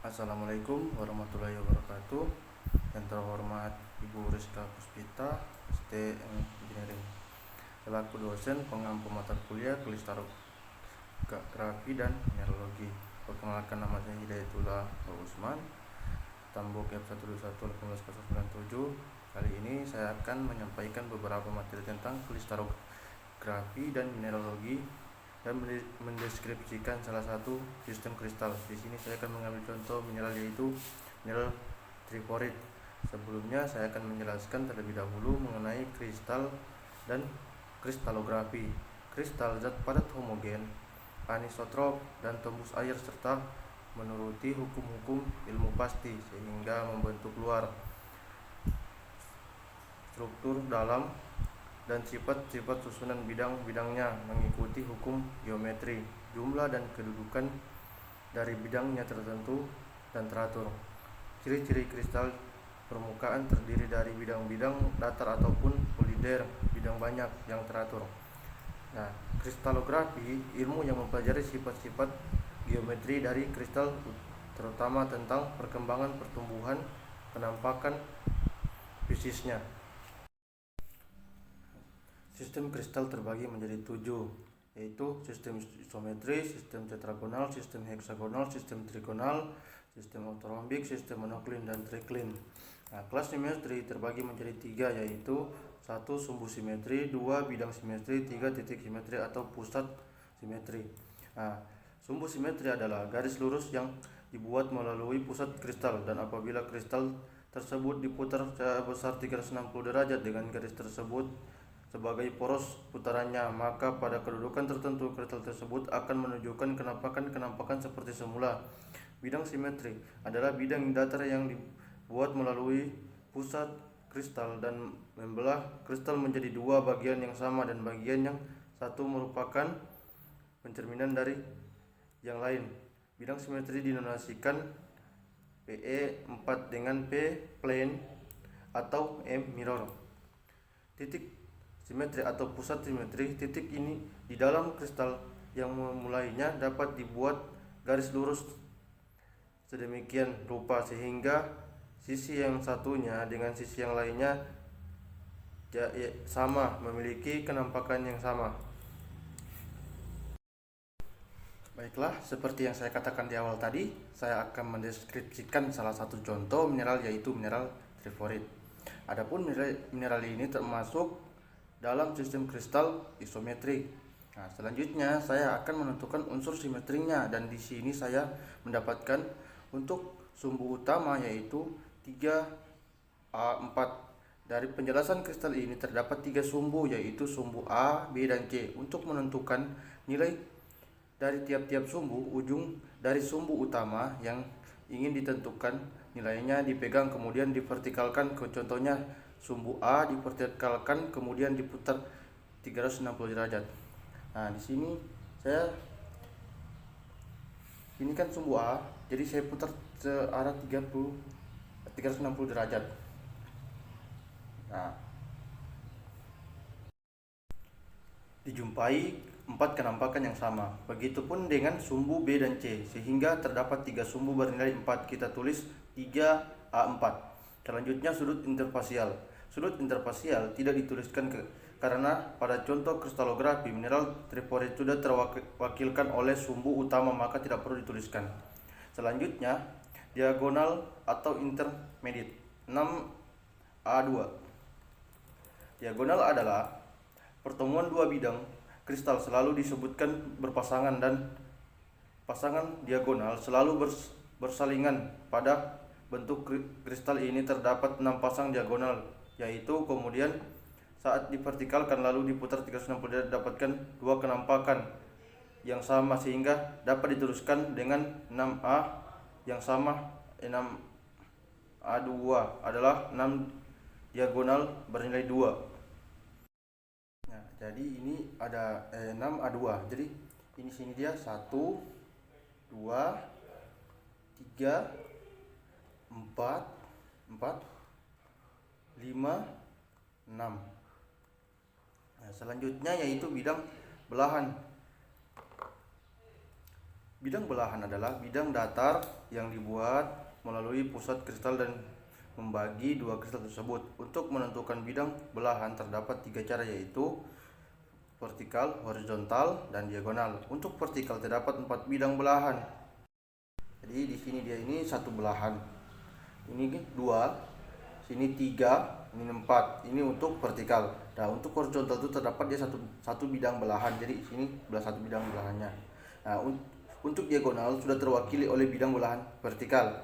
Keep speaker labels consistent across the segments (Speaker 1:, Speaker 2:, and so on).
Speaker 1: Assalamualaikum warahmatullahi wabarakatuh. Yang terhormat Ibu Rizka Puspita, ST Engineering, selaku dosen pengampu mata kuliah Kristalografi dan Mineralogi. Perkenalkan, nama saya Hidayatullah Usman, Tambok F1211897. Kali ini saya akan menyampaikan beberapa materi tentang kristalografi dan mineralogi dan mendeskripsikan salah satu sistem kristal. Di sini saya akan mengambil contoh mineral, yaitu mineral triforit. Sebelumnya saya akan menjelaskan terlebih dahulu mengenai kristal dan kristalografi. Kristal zat padat homogen, anisotrop, dan tembus air serta menuruti hukum-hukum ilmu pasti sehingga membentuk luar, struktur dalam, dan sifat-sifat susunan bidang-bidangnya mengikuti hukum geometri, jumlah dan kedudukan dari bidangnya tertentu dan teratur. Ciri-ciri kristal permukaan terdiri dari bidang-bidang datar ataupun polider, bidang banyak yang teratur. Nah, kristalografi ilmu yang mempelajari sifat-sifat geometri dari kristal, terutama tentang perkembangan, pertumbuhan, penampakan fisiknya. Sistem kristal terbagi menjadi 7, yaitu sistem isometri, sistem tetragonal, sistem heksagonal, sistem trigonal, sistem ortorombik, sistem monoklin, dan triklin. Nah, kelas simetri terbagi menjadi 3, yaitu 1. Sumbu simetri, 2. Bidang simetri, 3. Titik simetri atau pusat simetri. Nah, sumbu simetri adalah garis lurus yang dibuat melalui pusat kristal, dan apabila kristal tersebut diputar sebesar 360 derajat dengan garis tersebut sebagai poros putarannya, maka pada kedudukan tertentu kristal tersebut akan menunjukkan kenampakan seperti semula. Bidang simetri adalah bidang datar yang dibuat melalui pusat kristal dan membelah kristal menjadi dua bagian yang sama, dan bagian yang satu merupakan pencerminan dari yang lain. Bidang simetri dinotasikan PE4 dengan P plane atau M mirror. Titik simetri atau pusat simetri, titik ini di dalam kristal yang memulainya dapat dibuat garis lurus sedemikian rupa sehingga sisi yang satunya dengan sisi yang lainnya sama, memiliki kenampakan yang sama. Baiklah, seperti yang saya katakan di awal tadi, saya akan mendeskripsikan salah satu contoh mineral, yaitu mineral triforit. Adapun mineral ini termasuk dalam sistem kristal isometrik. Nah, selanjutnya saya akan menentukan unsur simetrinya, dan di sini saya mendapatkan untuk sumbu utama yaitu 3A4. Dari penjelasan kristal ini terdapat 3 sumbu, yaitu sumbu A, B, dan C. Untuk menentukan nilai dari tiap-tiap sumbu, ujung dari sumbu utama yang ingin ditentukan nilainya dipegang kemudian divertikalkan. Contohnya, sumbu A divertikalkan kemudian diputar 360 derajat. Nah, di sini ini kan sumbu A, jadi saya putar searah 360 derajat. Nah, dijumpai 4 kenampakan yang sama. Begitupun dengan sumbu B dan C, sehingga terdapat 3 sumbu bernilai 4. Kita tulis 3A4. Selanjutnya sudut interfasial. Sudut interfasial tidak dituliskan karena pada contoh kristalografi mineral triforit sudah terwakilkan oleh sumbu utama, maka tidak perlu dituliskan. Selanjutnya diagonal atau intermediate. 6A2. Diagonal adalah pertemuan dua bidang kristal selalu disebutkan berpasangan, dan pasangan diagonal selalu bersalingan. Pada bentuk kristal ini terdapat 6 pasang diagonal, yaitu kemudian saat divertikalkan lalu diputar 360 derajat dapatkan 2 kenampakan yang sama, sehingga dapat diteruskan dengan 6A yang sama. 6A2 adalah 6 diagonal bernilai 2. Nah, jadi ini ada 6A2. Jadi ini sini dia 1 2 3 4 5 6. Nah, selanjutnya yaitu bidang belahan. Bidang belahan adalah bidang datar yang dibuat melalui pusat kristal dan membagi dua kristal tersebut. Untuk menentukan bidang belahan terdapat 3 cara, yaitu vertikal, horizontal, dan diagonal. Untuk vertikal terdapat 4 bidang belahan. Jadi di sini dia ini satu belahan. Ini 2, sini 3, ini 4. Ini untuk vertikal. Nah, untuk horizontal itu terdapat dia satu bidang belahan. Jadi sini satu bidang belahannya. Nah, untuk diagonal sudah terwakili oleh bidang belahan vertikal.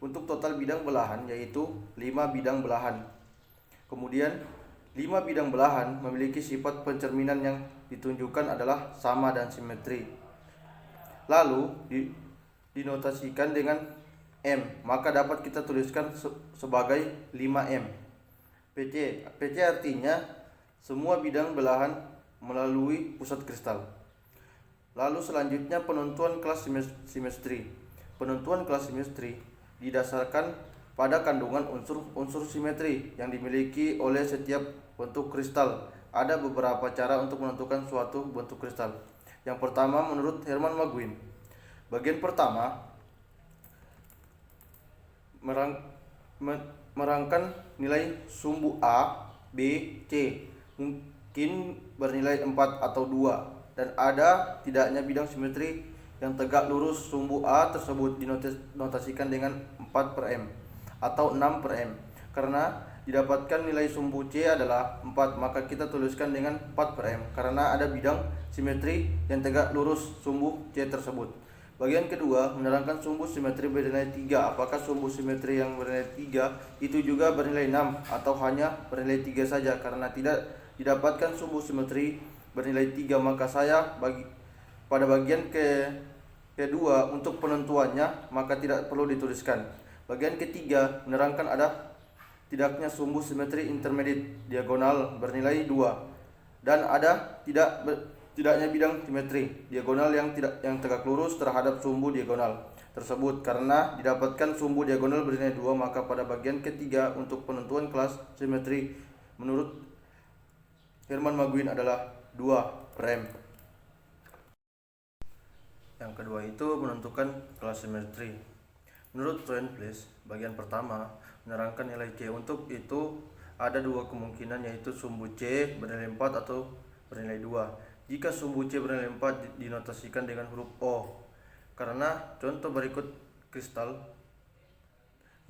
Speaker 1: Untuk total bidang belahan yaitu 5 bidang belahan. Kemudian 5 bidang belahan memiliki sifat pencerminan yang ditunjukkan adalah sama dan simetri. Lalu dinotasikan dengan M, maka dapat kita tuliskan sebagai 5M. PC artinya semua bidang belahan melalui pusat kristal. Lalu selanjutnya penentuan kelas simetri. Penentuan kelas simetri didasarkan pada kandungan unsur simetri yang dimiliki oleh setiap bentuk kristal. Ada beberapa cara untuk menentukan suatu bentuk kristal. Yang pertama menurut Herman Maguin. Bagian pertama merangkan nilai sumbu A, B, C. Mungkin bernilai 4 atau 2 dan ada tidaknya bidang simetri yang tegak lurus. Sumbu A tersebut dinotasikan dengan 4/M atau 6/M. Karena didapatkan nilai sumbu C adalah 4, maka kita tuliskan dengan 4/M karena ada bidang simetri yang tegak lurus sumbu C tersebut. Bagian kedua menerangkan sumbu simetri bernilai 3. Apakah sumbu simetri yang bernilai 3 itu juga bernilai 6 atau hanya bernilai 3 saja? Karena tidak didapatkan sumbu simetri bernilai 3, maka saya pada bagian kedua untuk penentuannya maka tidak perlu dituliskan. Bagian ketiga menerangkan ada tidaknya sumbu simetri intermediate diagonal bernilai 2 dan ada tidaknya bidang simetri diagonal yang tegak lurus terhadap sumbu diagonal tersebut. Karena didapatkan sumbu diagonal bernilai 2, maka pada bagian ketiga untuk penentuan kelas simetri menurut Herman Maguin adalah 2/M. Yang kedua itu menentukan kelas simetri. Menurut Toynbee, bagian pertama menerangkan nilai C. Untuk itu ada 2 kemungkinan, yaitu sumbu C bernilai 4 atau bernilai 2. Jika sumbu C bernilai 4 dinotasikan dengan huruf O. Karena contoh berikut kristal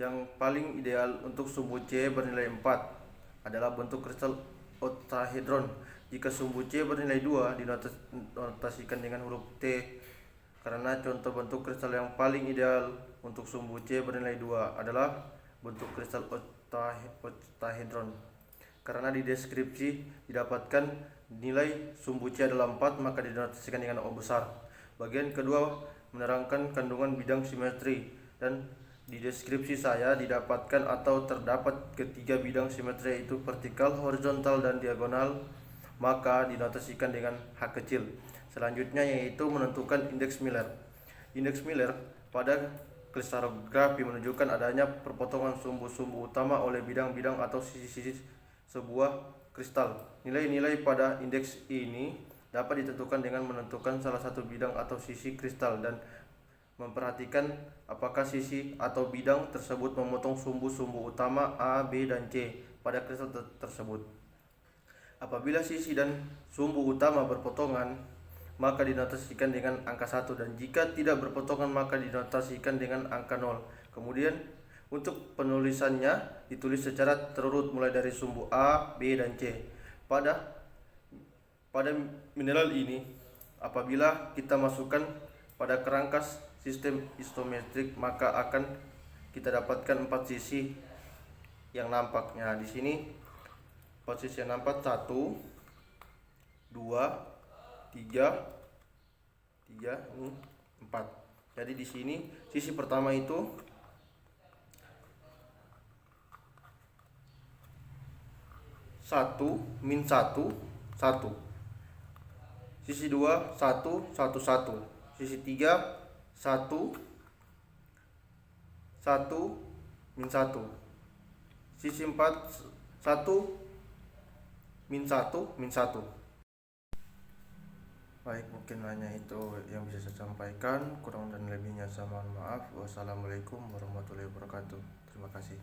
Speaker 1: yang paling ideal untuk sumbu C bernilai 4 adalah bentuk kristal octahedron. Jika sumbu C bernilai 2 dinotasikan dengan huruf T. Karena contoh bentuk kristal yang paling ideal untuk sumbu C bernilai 2 adalah bentuk kristal octahedron. Karena di deskripsi didapatkan nilai sumbu C adalah 4, maka dinotasikan dengan O besar. Bagian kedua menerangkan kandungan bidang simetri, dan di deskripsi saya didapatkan atau terdapat ketiga bidang simetri, yaitu vertikal, horizontal, dan diagonal, maka dinotasikan dengan H kecil. Selanjutnya yaitu menentukan indeks Miller. Indeks Miller pada kristalografi menunjukkan adanya perpotongan sumbu-sumbu utama oleh bidang-bidang atau sisi-sisi sebuah kristal. Nilai-nilai pada indeks ini dapat ditentukan dengan menentukan salah satu bidang atau sisi kristal dan memperhatikan apakah sisi atau bidang tersebut memotong sumbu-sumbu utama A, B, dan C pada kristal tersebut. Apabila sisi dan sumbu utama berpotongan, maka dinotasikan dengan angka 1, dan jika tidak berpotongan maka dinotasikan dengan angka 0. Kemudian untuk penulisannya ditulis secara terurut mulai dari sumbu A, B, dan C. Pada mineral ini, apabila kita masukkan pada kerangka sistem isometrik, maka akan kita dapatkan 4 sisi yang nampaknya. Di sini 4 sisi yang nampak 1, 2, 3, 4. Jadi di sini sisi pertama itu satu, min 1, 1. Sisi 2, 1, 1, 1. Sisi 3, 1, 1, min 1. Sisi 4, 1, min 1, min 1. Baik, mungkin hanya itu yang bisa saya sampaikan. Kurang dan lebihnya saya mohon maaf. Wassalamualaikum warahmatullahi wabarakatuh. Terima kasih.